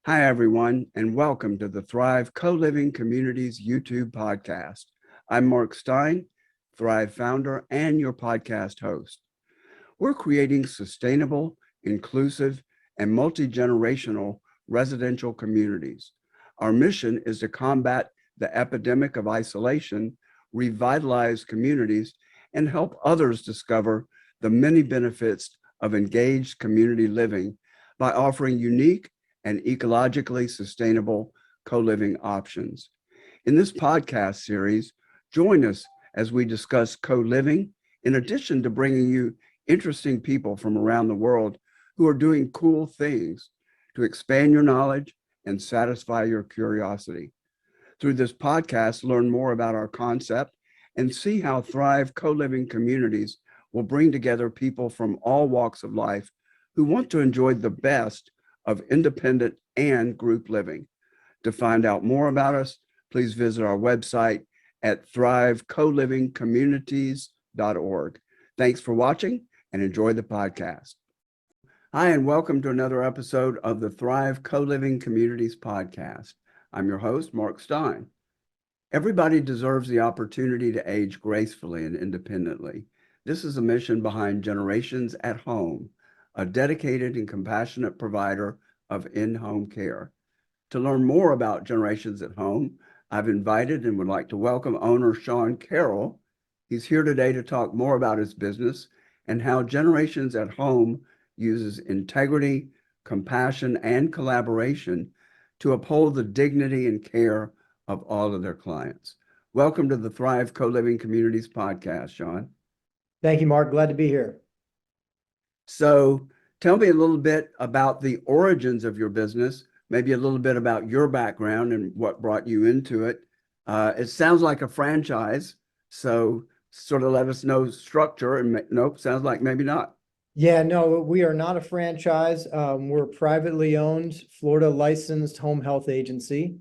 Hi, everyone, and welcome to the Thrive Co-Living Communities YouTube podcast. I'm Mark Stein, Thrive founder and your podcast host. We're creating sustainable, inclusive, and multi-generational residential communities. Our mission is to combat the epidemic of isolation, revitalize communities, and help others discover the many benefits of engaged community living by offering unique and ecologically sustainable co-living options. In this podcast series, join us as we discuss co-living, in addition to bringing you interesting people from around the world who are doing cool things to expand your knowledge and satisfy your curiosity. Through this podcast, learn more about our concept and see how Thrive co-living communities will bring together people from all walks of life who want to enjoy the best of independent and group living. To find out more about us, please visit our website at thrivecolivingcommunities.org. Thanks for watching and enjoy the podcast. Hi, and welcome to another episode of the Thrive Co-Living Communities podcast. I'm your host, Mark Stein. Everybody deserves the opportunity to age gracefully and independently. This is a mission behind Generations at Home, a dedicated and compassionate provider of in-home care. To learn more about Generations at Home, I've invited and would like to welcome owner Shaun Carroll. He's here today to talk more about his business and how Generations at Home uses integrity, compassion, and collaboration to uphold the dignity and care of all of their clients. Welcome to the Thrive Co-Living Communities podcast, Shaun. Thank you, Mark. Glad to be here. So tell me a little bit about the origins of your business, maybe a little bit about your background and what brought you into it. It sounds like a franchise, so sort of let us know structure and nope, sounds like maybe not. Yeah, no, we are not a franchise. We're a privately owned, Florida licensed home health agency.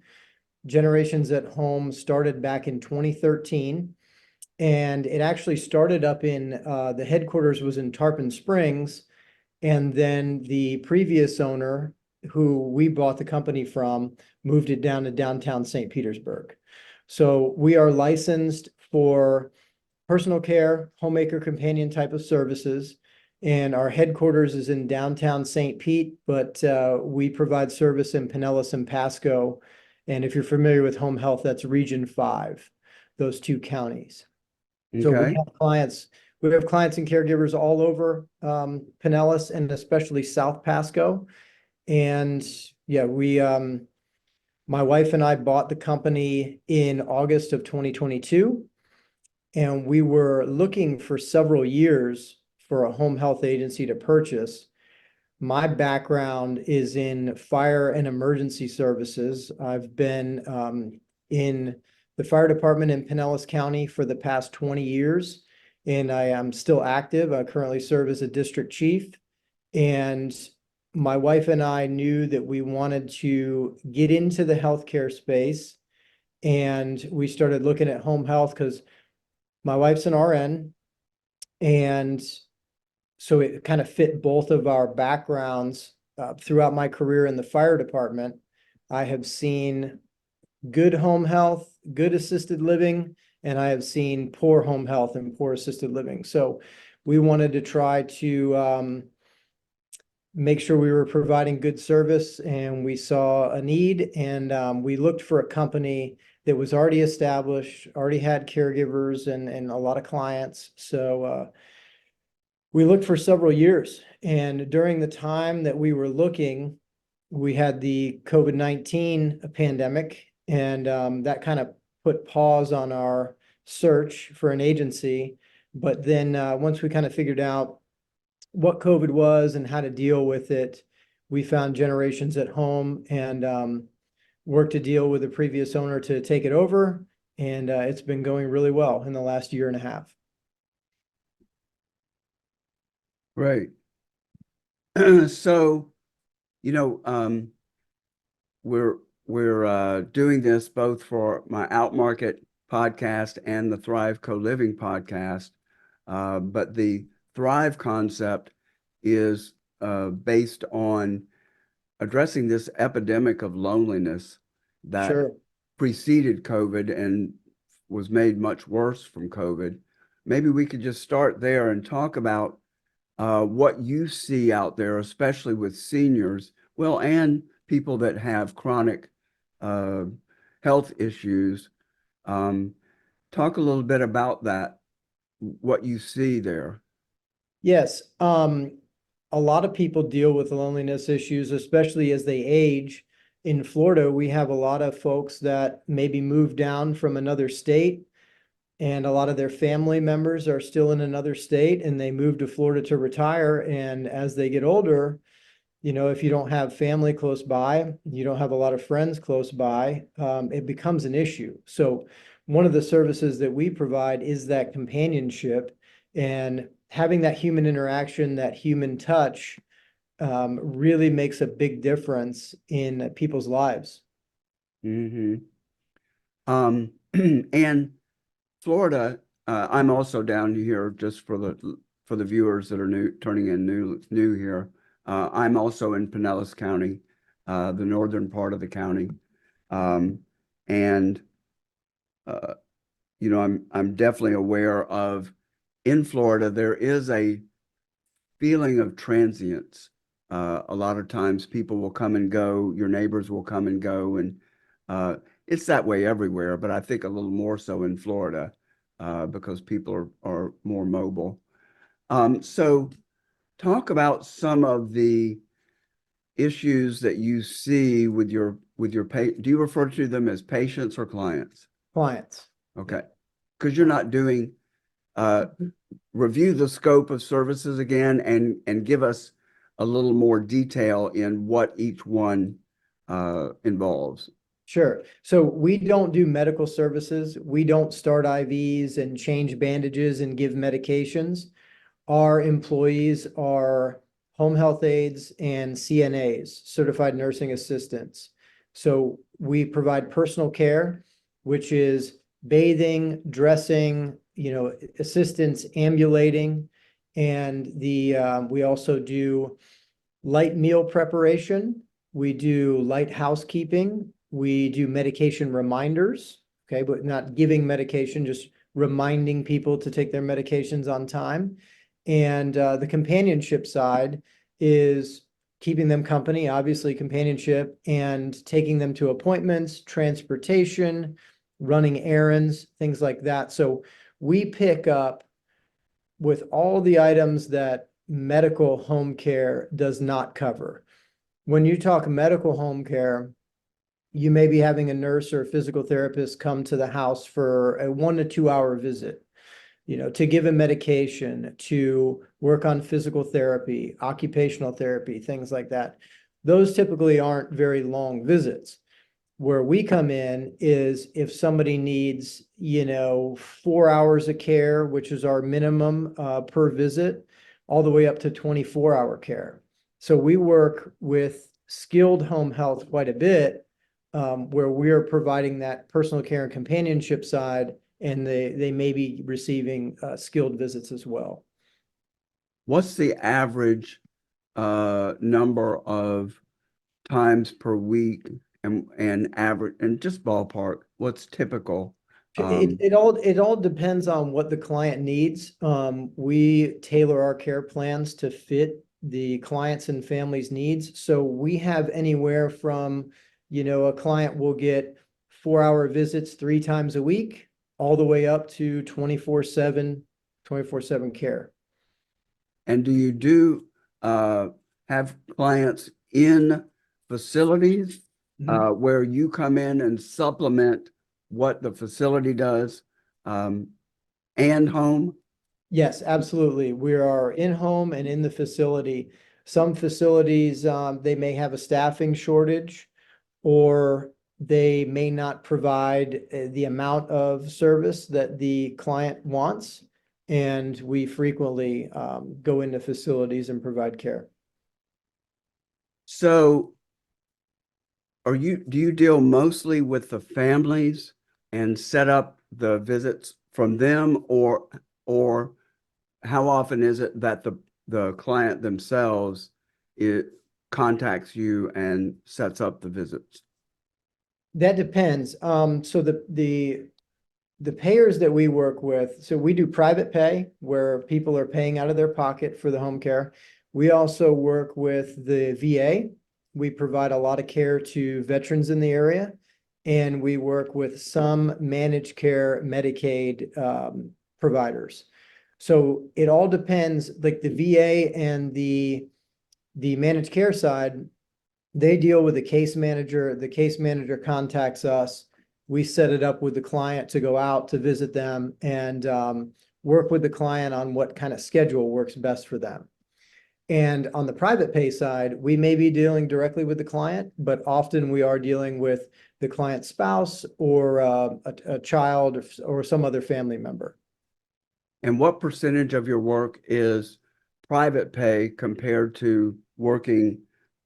Generations at Home started back in 2013, and it actually started up in the headquarters was in Tarpon Springs, and then the previous owner, who we bought the company from, moved it down to downtown St. Petersburg. So we are licensed for personal care, homemaker companion type of services. And our headquarters is in downtown St. Pete, but we provide service in Pinellas and Pasco. And if you're familiar with home health, that's Region 5, those two counties. So we Okay. have clients and caregivers all over Pinellas and especially South Pasco. And yeah, my wife and I bought the company in August of 2022. And we were looking for several years for a home health agency to purchase. My background is in fire and emergency services. I've been in the fire department in Pinellas County for the past 20 years, and I am still active. I currently serve as a district chief. And my wife and I knew that we wanted to get into the healthcare space, and we started looking at home health because my wife's an RN, and so it kind of fit both of our backgrounds. Throughout my career in the fire department, I have seen good home health, good assisted living, and I have seen poor home health and poor assisted living. So we wanted to try to make sure we were providing good service, and we saw a need, and we looked for a company that was already established, already had caregivers and a lot of clients. So we looked for several years, and during the time that we were looking, we had the COVID-19 pandemic, and that kind of put pause on our search for an agency. But then once we kind of figured out what COVID was and how to deal with it, we found Generations at Home and worked a deal with the previous owner to take it over. And it's been going really well in the last year and a half. Right. So, we're doing this both for my Outmarket podcast and the Thrive Co-Living podcast. But the Thrive concept is based on addressing this epidemic of loneliness that Sure. preceded COVID and was made much worse from COVID. Maybe we could just start there and talk about what you see out there, especially with seniors, well, and people that have chronic uh, health issues. Um, Talk a little bit about that, what you see there. Yes. A lot of people deal with loneliness issues, especially as they age. In Florida, we have a lot of folks that maybe moved down from another state, and a lot of their family members are still in another state and they move to Florida to retire. And as they get older, if you don't have family close by, you don't have a lot of friends close by, it becomes an issue. So one of the services that we provide is that companionship, and having that human interaction, that human touch, really makes a big difference in people's lives. Mm-hmm. And Florida, I'm also down here just for the viewers that are turning in new here. I'm also in Pinellas County, the northern part of the county, and uh, I'm definitely aware of in Florida there is a feeling of transience. A lot of times people will come and go, your neighbors will come and go, and it's that way everywhere, but I think a little more so in Florida because people are more mobile. So talk about some of the issues that you see with your do you refer to them as patients or clients? Clients. Okay, because you're not doing review the scope of services again and give us a little more detail in what each one involves. Sure. So we don't do medical services. We don't start IVs and change bandages and give medications. Our employees are home health aides and CNAs, certified nursing assistants. So we provide personal care, which is bathing, dressing, assistance, ambulating, and we also do light meal preparation. We do light housekeeping. We do medication reminders, okay, but not giving medication, just reminding people to take their medications on time. And the companionship side is keeping them company, obviously companionship, and taking them to appointments, transportation, running errands, things like that. So we pick up with all the items that medical home care does not cover. When you talk medical home care, you may be having a nurse or a physical therapist come to the house for a 1 to 2 hour visit, to give a medication, to work on physical therapy, occupational therapy, things like that. Those typically aren't very long visits. Where we come in is if somebody needs, 4 hours of care, which is our minimum per visit, all the way up to 24-hour care. So we work with skilled home health quite a bit, where we're providing that personal care and companionship side, and they may be receiving skilled visits as well. What's the average number of times per week and average and just ballpark? What's typical? It all depends on what the client needs. We tailor our care plans to fit the clients and families' needs. So we have anywhere from, a client will get 4 hour visits 3 times a week, all the way up to 24/7 care. And do you have clients in facilities where you come in and supplement what the facility does and home? Yes, absolutely. We are in-home and in the facility. Some facilities, they may have a staffing shortage, or they may not provide the amount of service that the client wants. And we frequently go into facilities and provide care. So do you deal mostly with the families and set up the visits from them, or how often is it that the client themselves contacts you and sets up the visits? That depends. So the payers that we work with, so we do private pay where people are paying out of their pocket for the home care. We also work with the VA. We provide a lot of care to veterans in the area, and we work with some managed care Medicaid providers. So it all depends, like the VA and the managed care side, they deal with the case manager. The case manager contacts us. We set it up with the client to go out to visit them and work with the client on what kind of schedule works best for them. And on the private pay side, we may be dealing directly with the client, but often we are dealing with the client's spouse or a child or some other family member. And what percentage of your work is private pay compared to working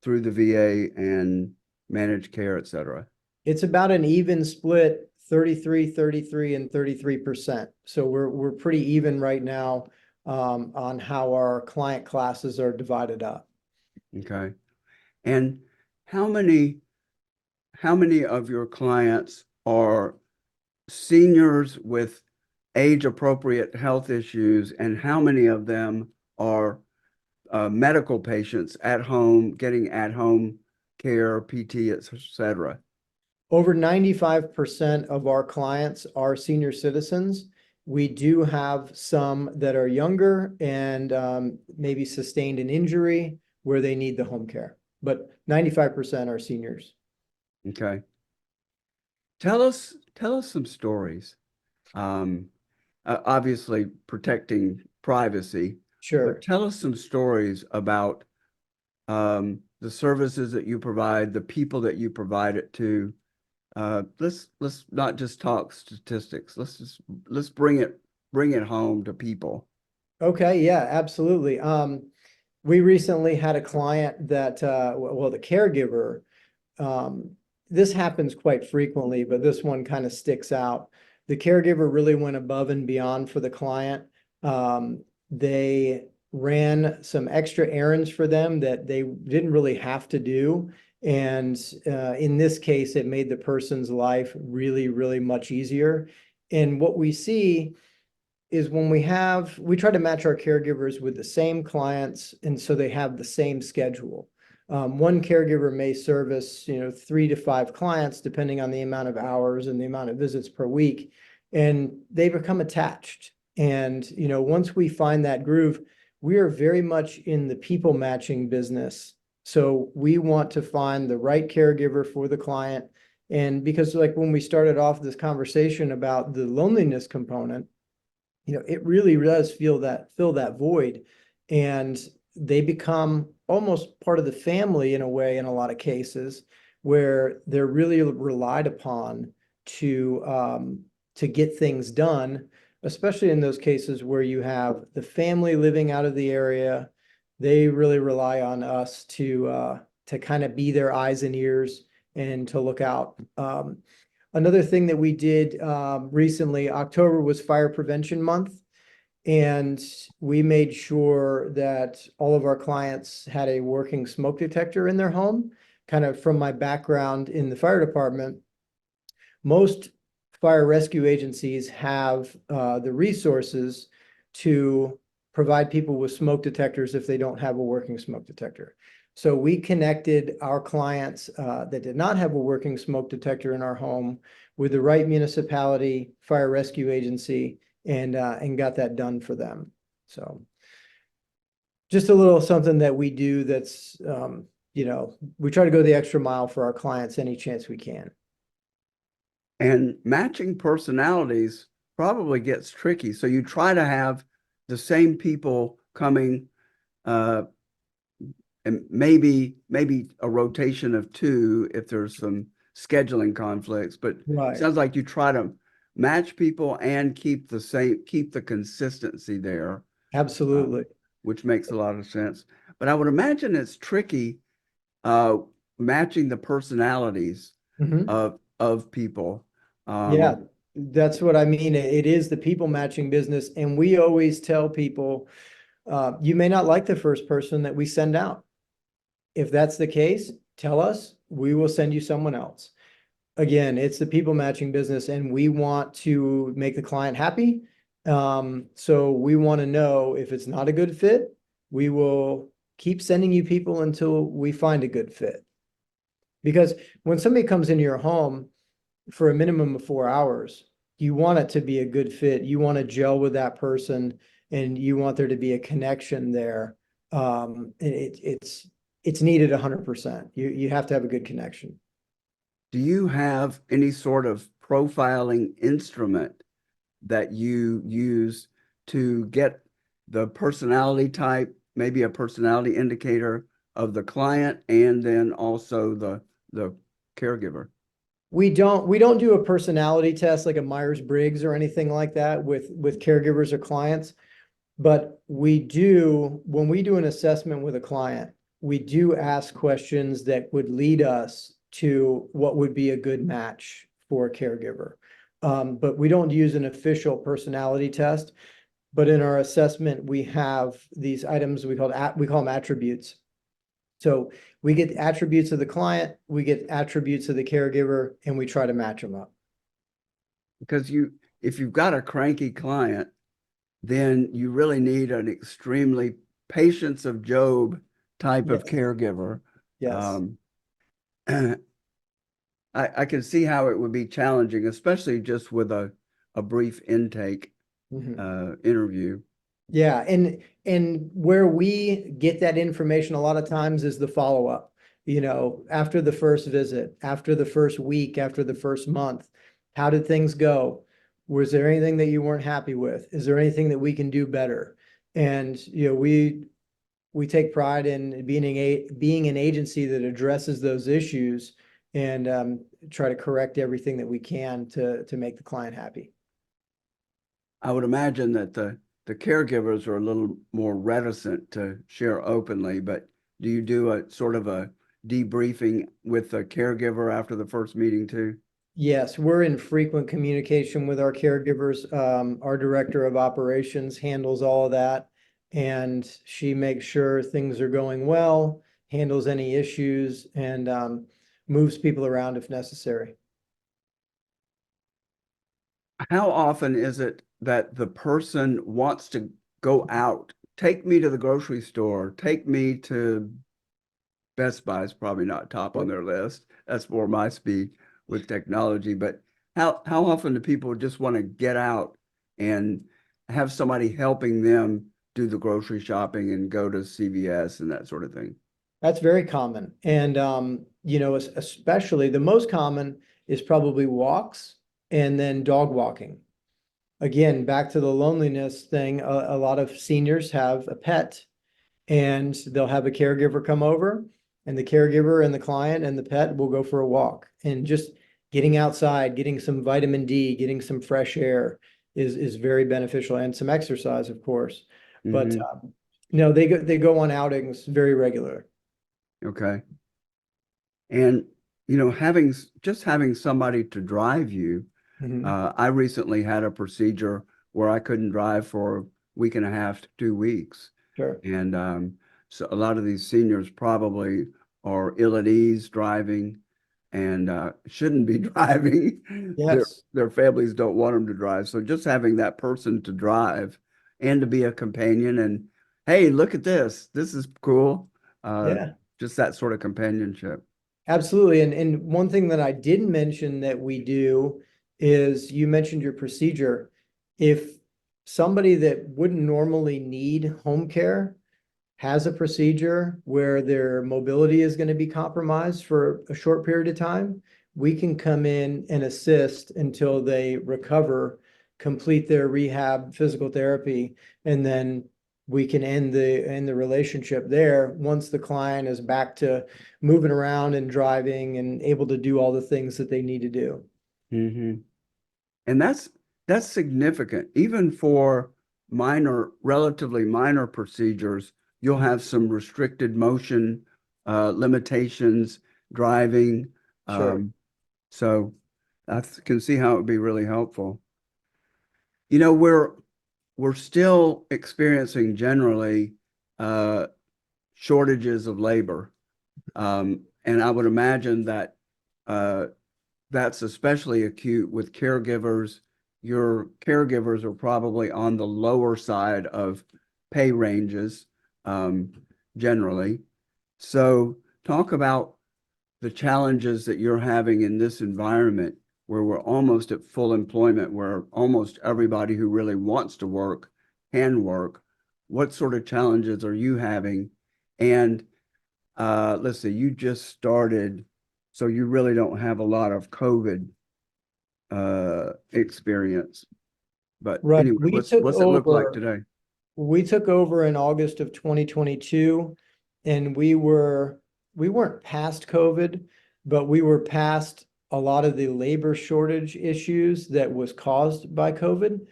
through the VA and managed care, et cetera? It's about an even split, 33, 33, and 33%. So we're pretty even right now on how our client classes are divided up. Okay. And how many of your clients are seniors with age-appropriate health issues, and how many of them are medical patients at home, getting at-home care, PT, et cetera? Over 95% of our clients are senior citizens. We do have some that are younger and maybe sustained an injury where they need the home care, but 95% are seniors. Okay. Tell us some stories. Obviously protecting privacy, Sure. but tell us some stories about the services that you provide, the people that you provide it to. Let's not just talk statistics. Let's bring it home to people. Okay, yeah, absolutely. We recently had a client that, well, the caregiver, this happens quite frequently, but this one kind of sticks out. The caregiver really went above and beyond for the client. They ran some extra errands for them that they didn't really have to do. And in this case, it made the person's life really, really much easier. And what we see is when we try to match our caregivers with the same clients, and so they have the same schedule. One caregiver may service, 3 to 5 clients, depending on the amount of hours and the amount of visits per week, and they become attached. And, once we find that groove, we are very much in the people matching business. So we want to find the right caregiver for the client. And because like when we started off this conversation about the loneliness component, it really does fill that void, and they become almost part of the family in a way, in a lot of cases, where they're really relied upon to get things done, especially in those cases where you have the family living out of the area. They really rely on us to kind of be their eyes and ears and to look out. Another thing that we did recently, October was Fire Prevention Month, and we made sure that all of our clients had a working smoke detector in their home. Kind of from my background in the fire department, most fire rescue agencies have the resources to provide people with smoke detectors if they don't have a working smoke detector. So we connected our clients that did not have a working smoke detector in our home with the right municipality, fire rescue agency, and got that done for them. So just a little something that we do that's, we try to go the extra mile for our clients any chance we can. And matching personalities probably gets tricky. So you try to have the same people coming, and maybe a rotation of 2 if there's some scheduling conflicts, but Right. it sounds like you try to match people and keep the consistency there. Absolutely. Which makes a lot of sense. But I would imagine it's tricky matching the personalities of people. Yeah, that's what I mean. It is the people matching business. And we always tell people, you may not like the first person that we send out. If that's the case, tell us, we will send you someone else. Again, it's the people matching business and we want to make the client happy. So we want to know if it's not a good fit, we will keep sending you people until we find a good fit. Because when somebody comes into your home for a minimum of 4 hours, you want it to be a good fit. You want to gel with that person and you want there to be a connection there. It's needed 100%. You have to have a good connection. Do you have any sort of profiling instrument that you use to get the personality type, maybe a personality indicator of the client and then also the caregiver? We don't do a personality test like a Myers-Briggs or anything like that with caregivers or clients. But we do, when we do an assessment with a client, we do ask questions that would lead us to what would be a good match for a caregiver. But we don't use an official personality test. But in our assessment, we have these items we call them attributes. So we get attributes of the client, we get attributes of the caregiver, and we try to match them up. Because if you've got a cranky client, then you really need an extremely patience of Job type of Yes. caregiver. Yes. I can see how it would be challenging, especially just with a brief intake interview. Yeah, and where we get that information a lot of times is the follow-up. After the first visit, after the first week, after the first month, how did things go? Was there anything that you weren't happy with? Is there anything that we can do better? And we take pride in being an agency that addresses those issues and try to correct everything that we can to make the client happy. I would imagine that the caregivers are a little more reticent to share openly, but do you do a sort of a debriefing with the caregiver after the first meeting too? Yes, we're in frequent communication with our caregivers. Our director of operations handles all of that, and she makes sure things are going well, handles any issues, and moves people around if necessary. How often is it that the person wants to go out? Take me to the grocery store, take me to Best Buy is probably not top on their list. That's more my speed with technology. But how often do people just want to get out and have somebody helping them do the grocery shopping and go to CVS and that sort of thing? That's very common. And especially the most common is probably walks and then dog walking. Again, back to the loneliness thing, a lot of seniors have a pet and they'll have a caregiver come over and the caregiver and the client and the pet will go for a walk. And just getting outside, getting some vitamin D, getting some fresh air is very beneficial, and some exercise, of course. But no, they go on outings very regular. Okay. And having somebody to drive you. I recently had a procedure where I couldn't drive for a week and a half to 2 weeks. Sure. And so a lot of these seniors probably are ill at ease driving and shouldn't be driving. Yes. Their families don't want them to drive. So just having that person to drive and to be a companion and, hey, look at this. This is cool. Yeah. Just that sort of companionship. Absolutely. And one thing that I didn't mention that we do is you mentioned your procedure. If somebody that wouldn't normally need home care has a procedure where their mobility is going to be compromised for a short period of time, we can come in and assist until they recover, complete their rehab, physical therapy, and then we can end the relationship there once the client is back to moving around and driving and able to do all the things that they need to do. And that's significant. Even for relatively minor procedures, you'll have some restricted motion limitations, driving. Sure. So I can see how it would be really helpful. We're still experiencing generally shortages of labor. And I would imagine that that's especially acute with caregivers. Your caregivers are probably on the lower side of pay ranges, um, generally. So talk about the challenges that you're having in this environment where we're almost at full employment, where almost everybody who really wants to work can work. What sort of challenges are you having? And let's see, you just started, so you really don't have a lot of COVID experience. But Right. anyway, We took what's it look like over, today? we took over in August of 2022, and we weren't past COVID, but we were past a lot of the labor shortage issues that was caused by COVID.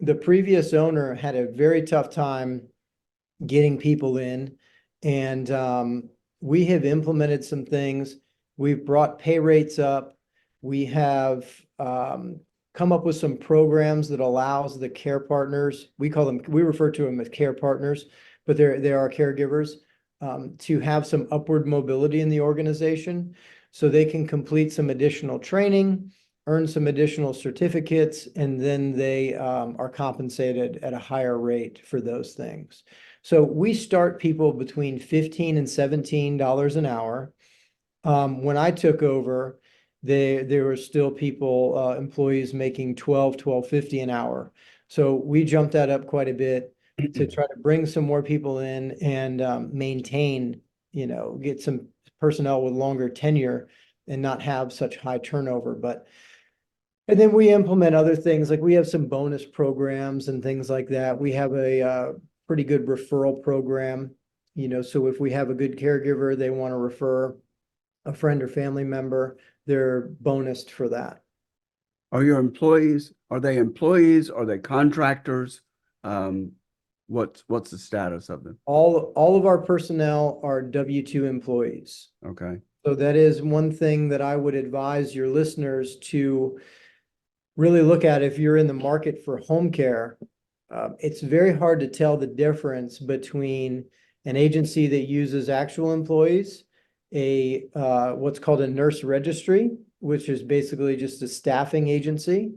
The previous owner had a very tough time getting people in. And we have implemented some things. We've brought pay rates up. We have come up with some programs that allows the care partners, we refer to them as care partners, but they are caregivers, to have some upward mobility in the organization so they can complete some additional training, earn some additional certificates, and then they are compensated at a higher rate for those things. So we start people between $15 and $17 an hour. When I took over, there were still people, employees making 12.50 an hour. So we jumped that up quite a bit to try to bring some more people in and maintain, get some personnel with longer tenure and not have such high turnover. And then we implement other things, like we have some bonus programs and things like that. We have a pretty good referral program, so if we have a good caregiver, they want to refer a friend or family member, they're bonused for that. Are your employees, are they employees? Are they contractors? Um, what's the status of them? All of our personnel are W-2 employees. Okay. So that is one thing that I would advise your listeners to really look at if you're in the market for home care. It's very hard to tell the difference between an agency that uses actual employees, what's called a nurse registry, which is basically just a staffing agency.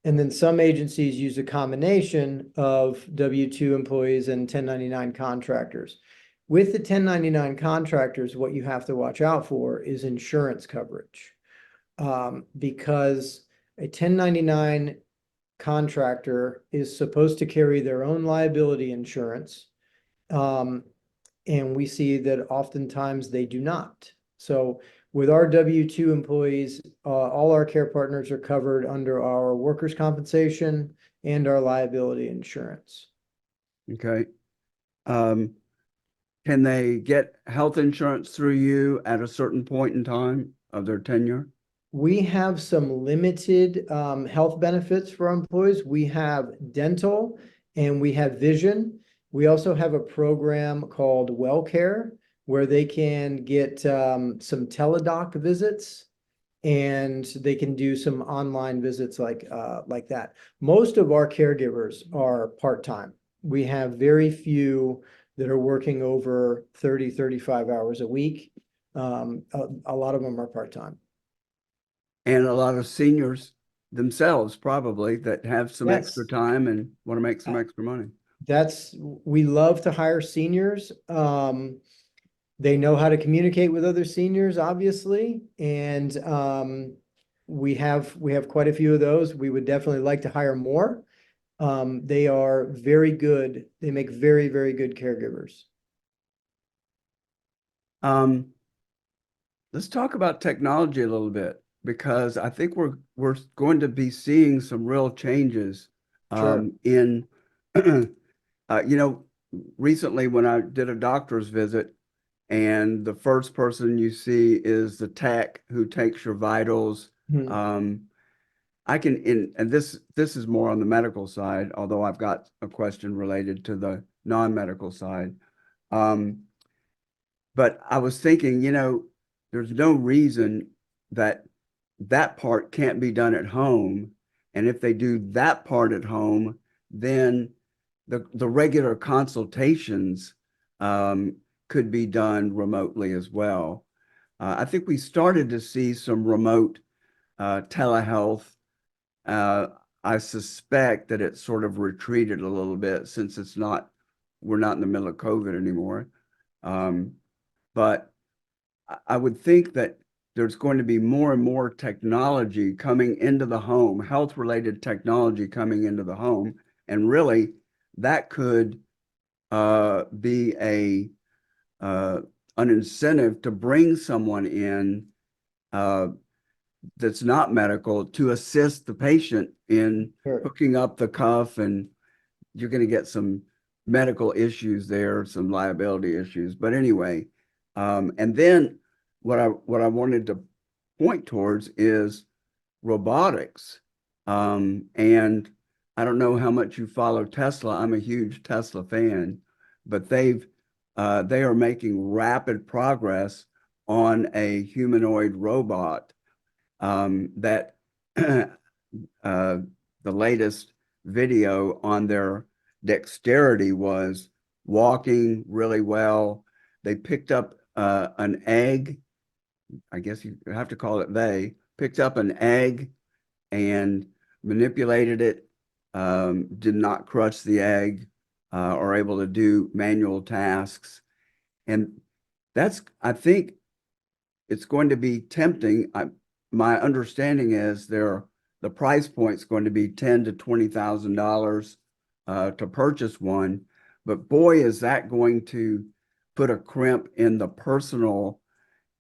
And then some agencies use a combination of W-2 employees and 1099 contractors. With the 1099 contractors, what you have to watch out for is insurance coverage. Because a 1099 contractor is supposed to carry their own liability insurance. And we see that oftentimes they do not. So with our W-2 employees, all our care partners are covered under our workers' compensation and our liability insurance. Okay. Can they get health insurance through you at a certain point in time of their tenure? We have some limited health benefits for our employees. We have dental and we have vision. We also have a program called WellCare where they can get some teledoc visits and they can do some online visits like that. Most of our caregivers are part-time. We have very few that are working over 30, 35 hours a week. A lot of them are part-time. And a lot of seniors themselves probably that have some extra Yes. time and want to make some extra money. We love to hire seniors. They know how to communicate with other seniors, obviously, and we have quite a few of those. We would definitely like to hire more. They are very good. They make very, very good caregivers. Let's talk about technology a little bit because I think we're going to be seeing some real changes Sure. in recently when I did a doctor's visit and the first person you see is the tech who takes your vitals. Mhm. And this is more on the medical side, although I've got a question related to the non-medical side. But I was thinking, there's no reason that that part can't be done at home. And if they do that part at home, then the regular consultations could be done remotely as well. I think we started to see some remote telehealth. Uh, I suspect that it's sort of retreated a little bit since we're not in the middle of COVID anymore. Um, but I would think that there's going to be more and more technology coming into the home, health-related technology coming into the home, and really that could be uh, an incentive to bring someone in uh, that's not medical to assist the patient in Sure. hooking up the cuff, and you're going to get some medical issues there, some liability issues. But anyway, and then what I wanted to point towards is robotics. And I don't know how much you follow Tesla. I'm a huge Tesla fan, but they are making rapid progress on a humanoid robot that the latest video on their dexterity was walking really well. They picked up an egg. I guess you have to call it they picked up an egg and manipulated it, did not crush the egg, or able to do manual tasks. And I think it's going to be tempting. My understanding is the price point is going to be $10,000 to $20,000 to purchase one. But boy, is that going to put a crimp in the personal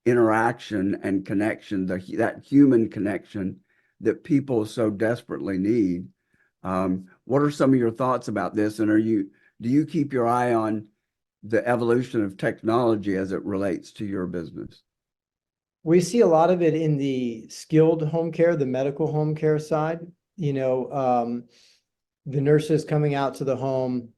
interaction and connection, that human connection that people so desperately need. What are some of your thoughts about this? And do you keep your eye on the evolution of technology as it relates to your business? We see a lot of it in the skilled home care, the medical home care side. The nurses coming out to the home,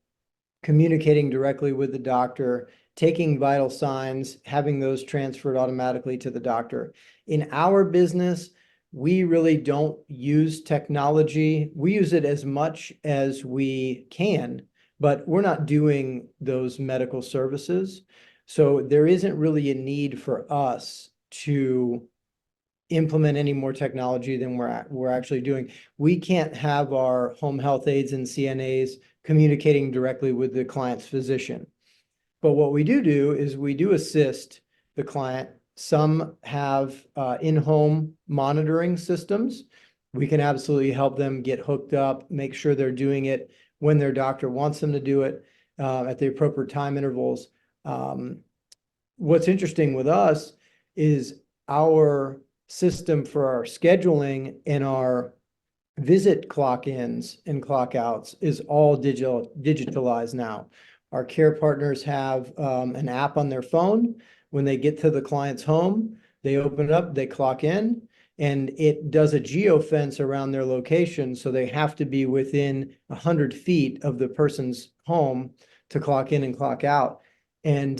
communicating directly with the doctor, taking vital signs, having those transferred automatically to the doctor. In our business, we really don't use technology. We use it as much as we can, but we're not doing those medical services. So there isn't really a need for us to implement any more technology than we're actually doing. We can't have our home health aides and CNAs communicating directly with the client's physician. But what we do is we do assist the client. Some have in-home monitoring systems. We can absolutely help them get hooked up, make sure they're doing it when their doctor wants them to do it at the appropriate time intervals. What's interesting with us is our system for our scheduling and our visit clock ins and clock outs is all digitalized now. Our care partners have an app on their phone. When they get to the client's home, they open it up, they clock in, and it does a geofence around their location. So they have to be within 100 feet of the person's home to clock in and clock out. And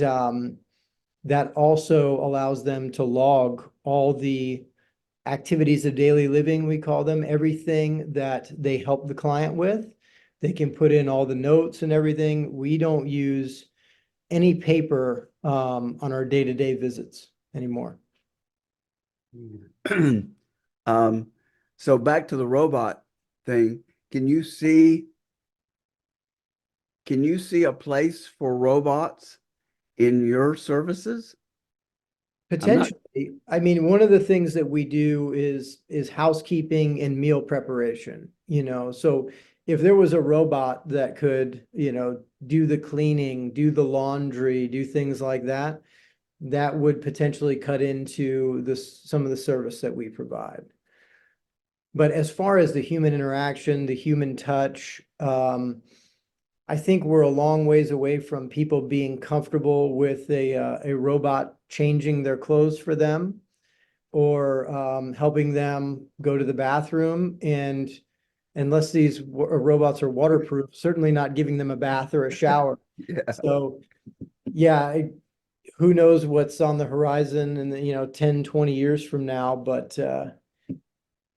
that also allows them to log all the activities of daily living, we call them, everything that they help the client with. They can put in all the notes and everything. We don't use any paper on our day-to-day visits anymore. So back to the robot thing, can you see a place for robots in your services? Potentially. I mean, one of the things that we do is housekeeping and meal preparation, So if there was a robot that could, do the cleaning, do the laundry, do things like that, that would potentially cut into some of the service that we provide. But as far as the human interaction, the human touch, I think we're a long ways away from people being comfortable with a robot changing their clothes for them or helping them go to the bathroom. And unless these robots are waterproof, certainly not giving them a bath or a shower. Yeah. So yeah, who knows what's on the horizon in 10, 20 years from now, but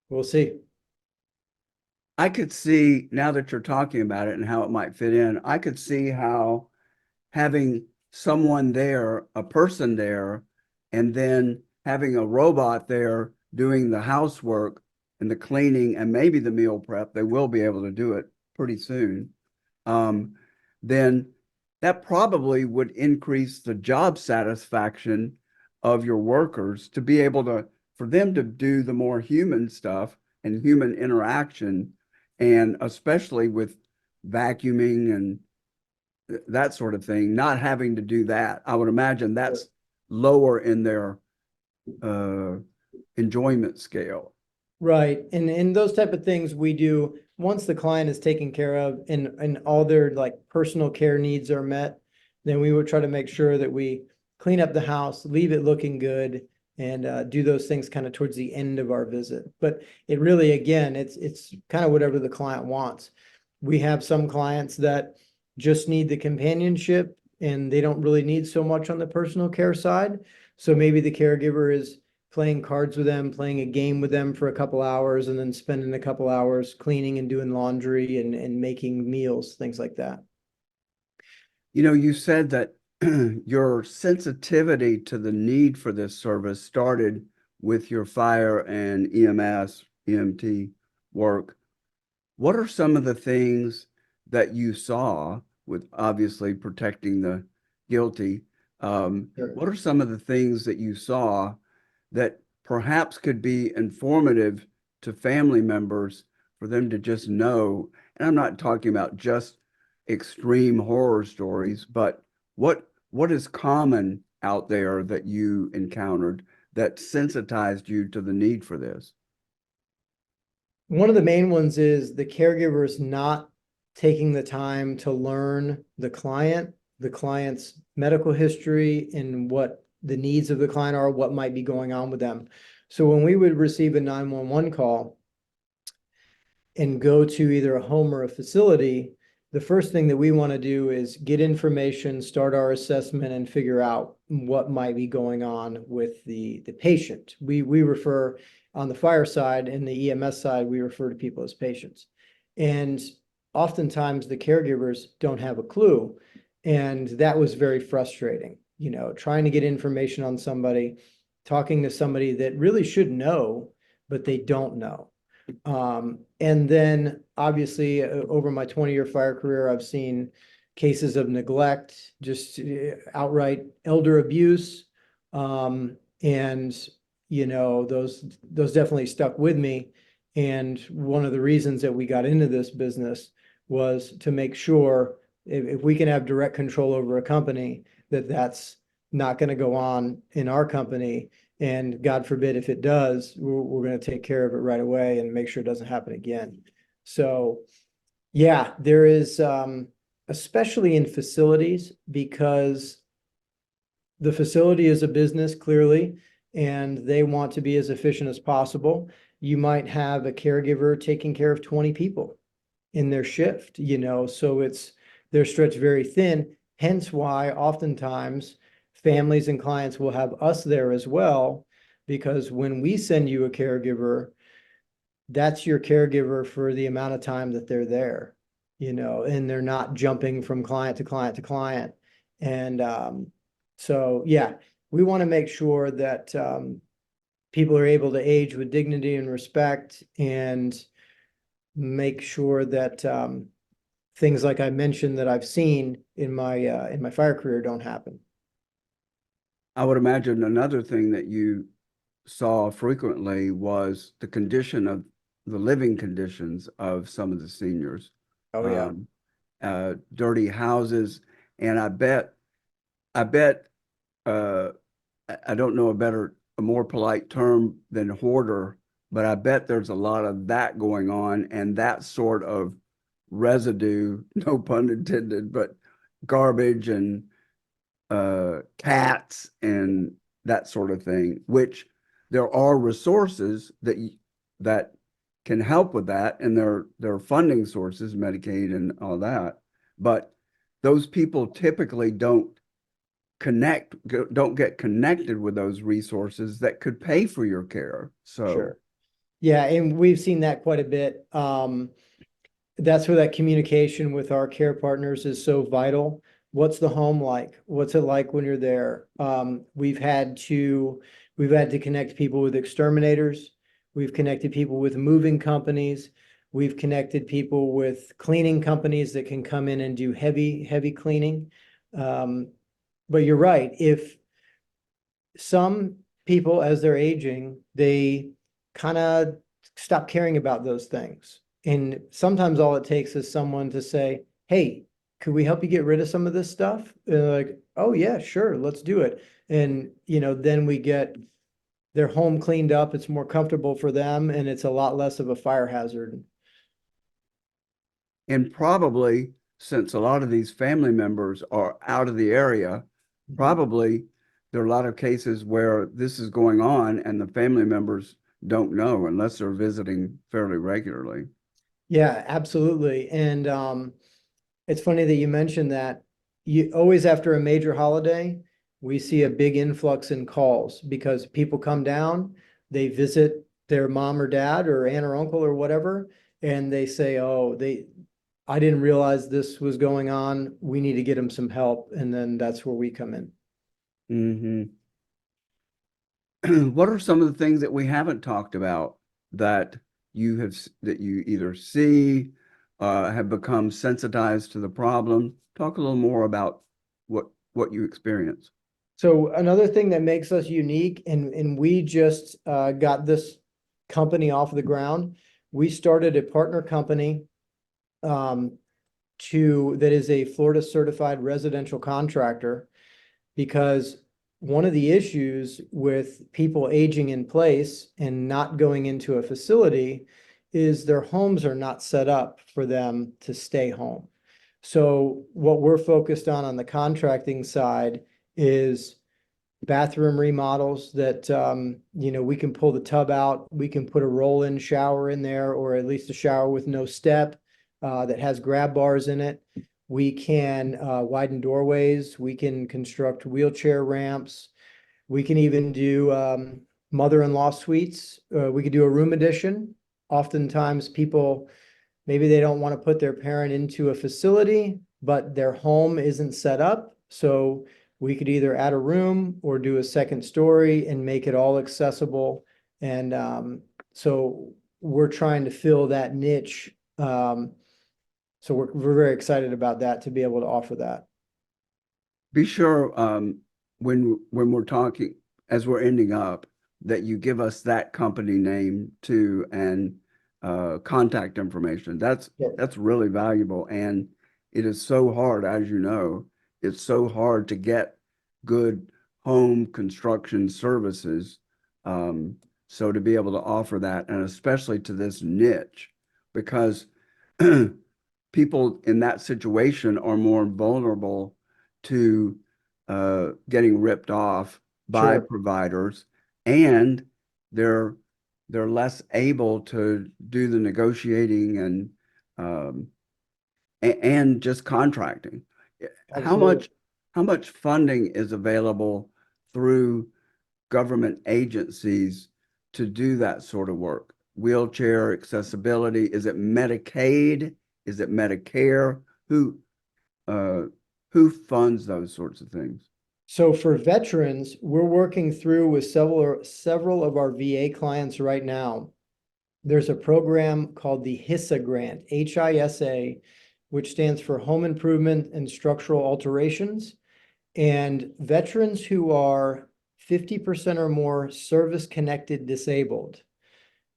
we'll see. I could see, now that you're talking about it and how it might fit in, I could see how having someone there, a person there, and then having a robot there doing the housework and the cleaning and maybe the meal prep, they will be able to do it pretty soon, then that probably would increase the job satisfaction of your workers to be able to, for them to do the more human stuff and human interaction, and especially with vacuuming and that sort of thing, not having to do that. I would imagine that's lower in their uh, enjoyment scale. Right. And those type of things we do once the client is taken care of and all their like personal care needs are met, then we would try to make sure that we clean up the house, leave it looking good, and do those things kind of towards the end of our visit. But it really, again, it's kind of whatever the client wants. We have some clients that just need the companionship and they don't really need so much on the personal care side. So maybe the caregiver is playing cards with them, playing a game with them for a couple hours, and then spending a couple hours cleaning and doing laundry and making meals, things like that. You know, you said that your sensitivity to the need for this service started with your fire and EMS, EMT work. What are some of the things that you saw with obviously protecting the guilty? Sure. What are some of the things that you saw that perhaps could be informative to family members for them to just know? And I'm not talking about just extreme horror stories, but what is common out there that you encountered that sensitized you to the need for this? One of the main ones is the caregivers not taking the time to learn the client's medical history and what the needs of the client are, what might be going on with them. So when we would receive a 911 call and go to either a home or a facility, the first thing that we want to do is get information, start our assessment, and figure out what might be going on with the patient. We refer on the fire side and the EMS side, we refer to people as patients. And oftentimes the caregivers don't have a clue. And that was very frustrating, you know, trying to get information on somebody, talking to somebody that really should know, but they don't know. And then obviously over my 20-year fire career, I've seen cases of neglect, just outright elder abuse. And you know, those definitely stuck with me. And one of the reasons that we got into this business was to make sure if we can have direct control over a company, that that's not going to go on in our company. And God forbid, if it does, we're going to take care of it right away and make sure it doesn't happen again. So yeah, there is, especially in facilities, because the facility is a business clearly, and they want to be as efficient as possible. You might have a caregiver taking care of 20 people in their shift, you know, so they're stretched very thin. Hence why oftentimes families and clients will have us there as well, because when we send you a caregiver, that's your caregiver for the amount of time that they're there, you know, and they're not jumping from client to client to client. And so, yeah, we want to make sure that people are able to age with dignity and respect, and make sure that things like I mentioned that I've seen in my fire career don't happen. I would imagine another thing that you saw frequently was the condition of the living conditions of some of the seniors. Oh yeah. Um, Dirty houses, and I bet, uh, I don't know a more polite term than hoarder, but I bet there's a lot of that going on, and that sort of residue, no pun intended, but garbage and cats and that sort of thing, which there are resources that can help with that, and there are funding sources, Medicaid and all that, but those people typically don't get connected with those resources that could pay for your care. So Sure. Yeah, and we've seen that quite a bit. That's where that communication with our care partners is so vital, What's the home like? What's it like when you're there? We've had to connect people with exterminators. We've connected people with moving companies. We've connected people with cleaning companies that can come in and do heavy cleaning. But you're right. If some people, as they're aging, they kind of stop caring about those things. And sometimes all it takes is someone to say, hey, could we help you get rid of some of this stuff? And they're like, oh yeah, sure, let's do it. And then we get their home cleaned up, it's more comfortable for them, and it's a lot less of a fire hazard. And probably, since a lot of these family members are out of the area, probably there are a lot of cases where this is going on and the family members don't know unless they're visiting fairly regularly. Yeah, absolutely. And it's funny that you mentioned that. You always, after a major holiday, we see a big influx in calls because people come down, they visit their mom or dad or aunt or uncle or whatever, and they say, "Oh, I didn't realize this was going on. We need to get them some help." And then that's where we come in. Hmm. What are some of the things that we haven't talked about that that you either see, have become sensitized to the problem? Talk a little more about what you experience. So another thing that makes us unique, and we just got this company off the ground. We started a partner company um, that is a Florida certified residential contractor, because one of the issues with people aging in place and not going into a facility is their homes are not set up for them to stay home. So what we're focused on the contracting side is bathroom remodels that we can pull the tub out, we can put a roll-in shower in there, or at least a shower with no step that has grab bars in it. We can widen doorways, we can construct wheelchair ramps, we can even do mother-in-law suites. We could do a room addition. Oftentimes people, maybe they don't want to put their parent into a facility, but their home isn't set up. So we could either add a room or do a second story and make it all accessible. And so we're trying to fill that niche. So we're very excited about that, to be able to offer that. Be sure, when we're talking, as we're ending up, that you give us that company name too, and contact information. That's really valuable, and it is so hard, as you know, it's so hard to get good home construction services. So to be able to offer that, and especially to this niche, because people in that situation are more vulnerable to getting ripped off by Sure. providers, and they're less able to do the negotiating um, and just contracting. How Absolutely. much funding is available through government agencies to do that sort of work? Wheelchair accessibility, is it Medicaid? Is it Medicare? Uh, who funds those sorts of things? So for veterans, we're working through with several of our VA clients right now. There's a program called the HISA grant, HISA, which stands for Home Improvement and Structural Alterations. And veterans who are 50% or more service-connected disabled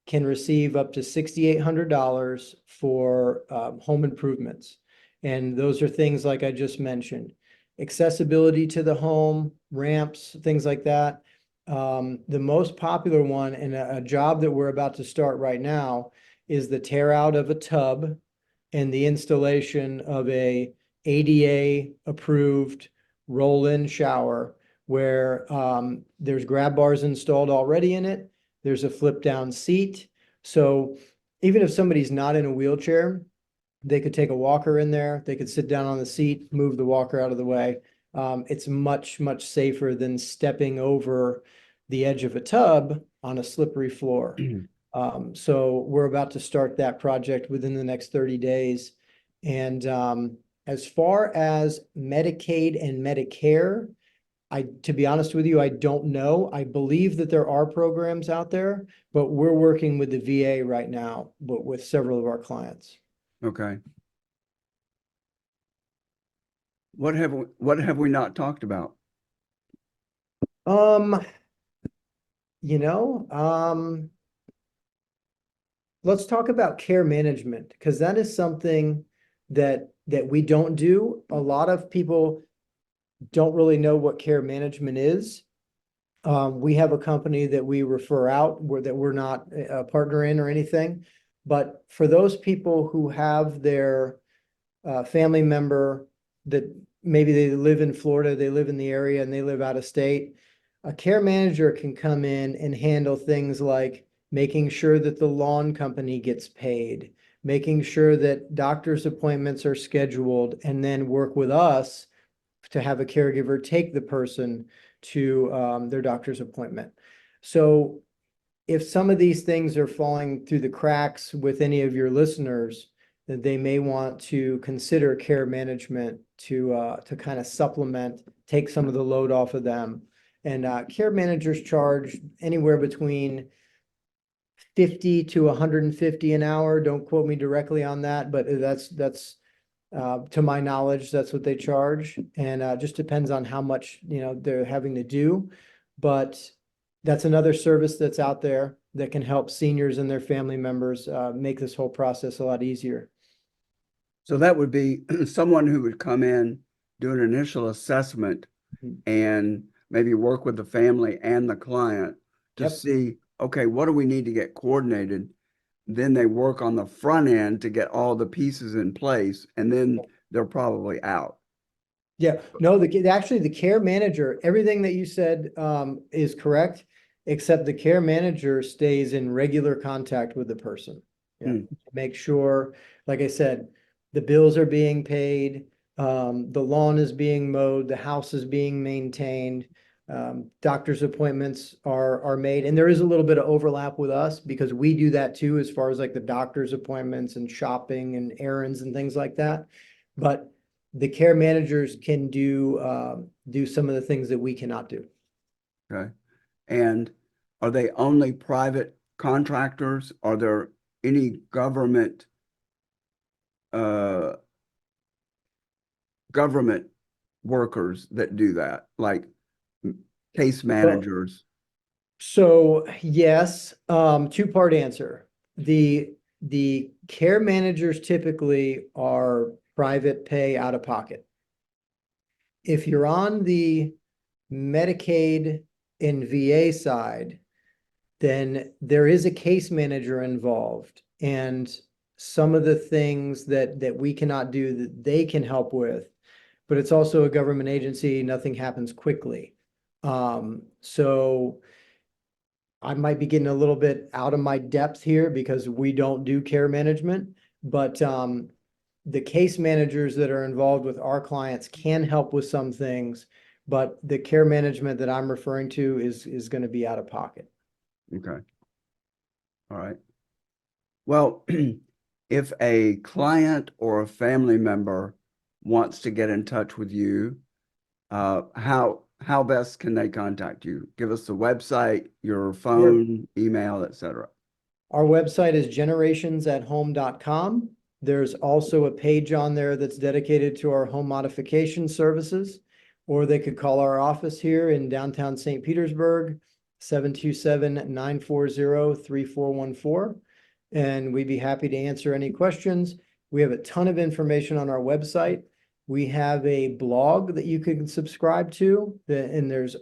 can receive up to $6,800 for home improvements. And those are things like I just mentioned, accessibility to the home, ramps, things like that. The most popular one, and a job that we're about to start right now, is the tear out of a tub and the installation of a ADA approved roll-in shower where there's grab bars installed already in it. There's a flip down seat. So even if somebody's not in a wheelchair, they could take a walker in there, they could sit down on the seat, move the walker out of the way. It's much, much safer than stepping over the edge of a tub on a slippery floor. So we're about to start that project within the next 30 days. And As far as Medicaid and Medicare, to be honest with you, I don't know. I believe that there are programs out there, but we're working with the VA right now, but with several of our clients. Okay. What have we not talked about? Um, you know, let's talk about care management, because that is something that we don't do. A lot of people don't really know what care management is. We have a company that we refer out that we're not a partner in or anything. But for those people who have their family member that maybe they live in Florida, they live in the area and they live out of state, a care manager can come in and handle things like making sure that the lawn company gets paid, making sure that doctor's appointments are scheduled, and then work with us to have a caregiver take the person to their doctor's appointment. So if some of these things are falling through the cracks with any of your listeners, that they may want to consider care management to kind of supplement, take some of the load off of them. And care managers charge anywhere between 50 to 150 an hour. Don't quote me directly on that, but that's to my knowledge, that's what they charge. And just depends on how much, they're having to do. But that's another service that's out there that can help seniors and their family members make this whole process a lot easier. So that would be someone who would come in, do an initial assessment, and maybe work with the family and the client to Yep. see, okay, what do we need to get coordinated? Then they work on the front end to get all the pieces in place, and then they're probably out. Yeah, no, actually the care manager, everything that you said is correct, except the care manager stays in regular contact with the person. Yeah, make sure, like I said, the bills are being paid, the lawn is being mowed, the house is being maintained, doctor's appointments are made, and there is a little bit of overlap with us because we do that too, as far as like the doctor's appointments and shopping and errands and things like that. But the care managers can do some of the things that we cannot do. Okay. And are they only private contractors? Are there any government workers that do that, like case managers? So yes, two-part answer. The care managers typically are private pay out of pocket. If you're on the Medicaid and VA side, then there is a case manager involved, and some of the things that we cannot do that they can help with, but it's also a government agency, nothing happens quickly. So I might be getting a little bit out of my depth here because we don't do care management, but the case managers that are involved with our clients can help with some things, but the care management that I'm referring to is going to be out of pocket. Okay. All right. Well, if a client or a family member wants to get in touch with you, how best can they contact you? Give us the website, your phone, email, etc. Our website is generationsathome.com. There's also a page on there that's dedicated to our home modification services, or they could call our office here in downtown St. Petersburg, 727-940-3414. And we'd be happy to answer any questions. We have a ton of information on our website. We have a blog that you can subscribe to, and there's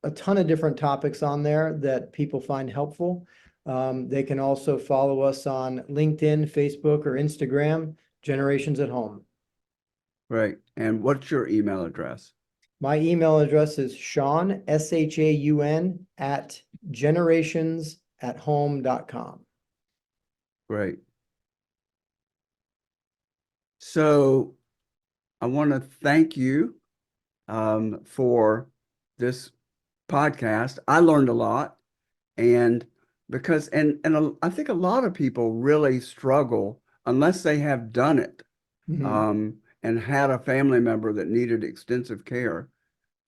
a ton of different topics on there that people find helpful. They can also follow us on LinkedIn, Facebook, or Instagram, Generations at Home. Right. And what's your email address? My email address is Shaun, SHAUN, at generationsathome.com. Great. So I want to thank you for this podcast. I learned a lot, and because I think a lot of people really struggle unless they have done it. and had a family member that needed extensive care,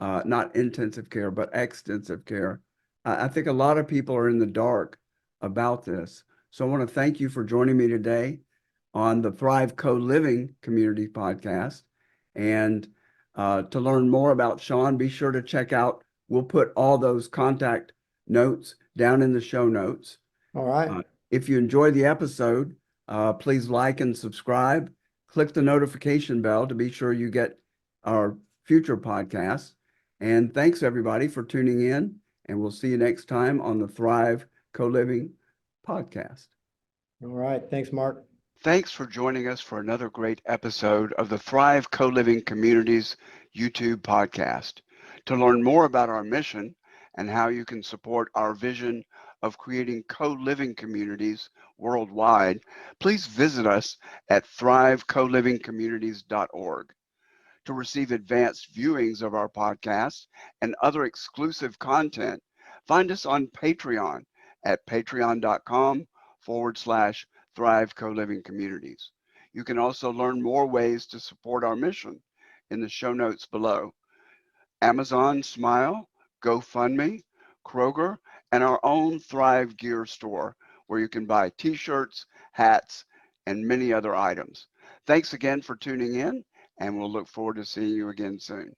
not intensive care, but extensive care. I think a lot of people are in the dark about this. So I want to thank you for joining me today on the Thrive Co-Living Community Podcast. And to learn more about Shaun, be sure to check out, we'll put all those contact notes down in the show notes. All right. If you enjoyed the episode, please like and subscribe. Click the notification bell to be sure you get our future podcasts. And thanks everybody for tuning in. And we'll see you next time on the Thrive Co-Living Podcast. All right. Thanks, Mark. Thanks for joining us for another great episode of the Thrive Co-Living Communities YouTube podcast. To learn more about our mission and how you can support our vision of creating co-living communities worldwide, please visit us at thrivecolivingcommunities.org. To receive advanced viewings of our podcast and other exclusive content, find us on Patreon at patreon.com/Thrive Co-Living Communities. You can also learn more ways to support our mission in the show notes below. Amazon Smile, GoFundMe, Kroger, and our own Thrive Gear store, where you can buy t-shirts, hats, and many other items. Thanks again for tuning in, and we'll look forward to seeing you again soon.